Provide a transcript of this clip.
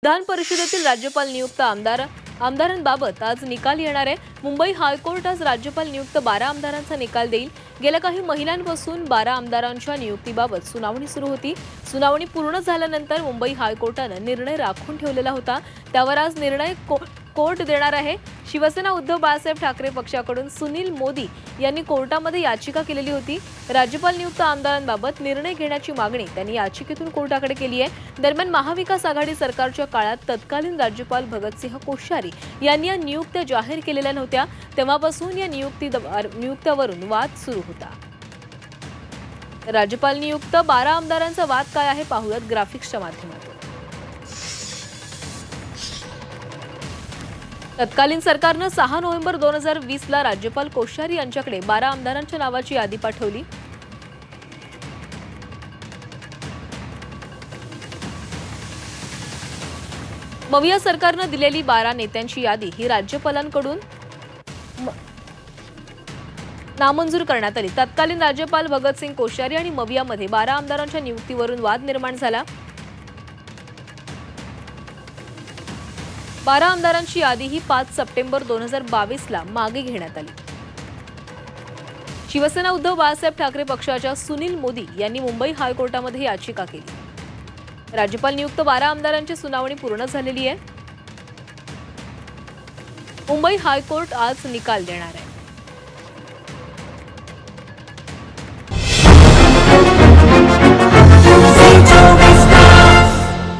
विधान परिषदेतील राज्यपाल नियुक्त आमदारांबाबत आज निकाल येणार आहे। मुंबई हायकोर्ट आज राज्यपाल नियुक्त 12 आमदारांचा निकाल देईल। गेल्या काही महिन्यांपासून 12 आमदारांच्या नियुक्तीबाबत सुनावणी सुरू होती। सुनावणी पूर्ण झाल्यानंतर मुंबई हायकोर्टाने निर्णय राखून ठेवलेला होता। त्यावर आज निर्णय कोर्ट देणार आहे। शिवसेना उद्धव बाळासाहेब ठाकरे पक्षाकडून सुनील मोदी यांनी कोर्टामध्ये याचिका केलेली होती। राज्यपाल नियुक्त आमदारांबाबत निर्णय घेण्याची मागणी त्यांनी याचिकेतून कोर्टाकडे केली आहे। दरम्यान महाविकास आघाडी सरकारच्या काळात तत्कालीन राज्यपाल भगतसिंह कोश्यारी यांनी या नियुक्त्या जाहीर केलेल्या नव्हत्या। तेव्हापासून या नियुक्त्यावरून वाद सुरू होता। राज्यपाल नियुक्त 12 आमदारांचा वाद काय आहे पाहूयात ग्राफिक्सच्या माध्यमातून। तत्कालीन सरकारने 6 नोव्हेंबर 2020 ला राज्यपाल कोश्यारी यांच्याकडे 12 आमदारांच्या नावाची यादी पाठवली। मविया सरकारने दिलेली 12 नेत्यांची यादी ही राज्यपालांकडून नामंजूर करण्यात आली। तत्कालीन राज्यपाल भगतसिंह कोश्यारी आणि मवियामध्ये 12 आमदारांच्या नियुक्तीवरून वाद निर्माण झाला। 12 आमदारांची यादी ही 5 सप्टेंबर 2022 ला मागे घेण्यात आली। शिवसेना उद्धव बाळासाहेब ठाकरे पक्षाच्या सुनील मोदी यांनी मुंबई हायकोर्टामध्ये याचिका केली। राज्यपाल नियुक्त 12 आमदारांची सुनावणी पूर्ण झालेली आहे। मुंबई हायकोर्ट आज निकाल देणार आहे।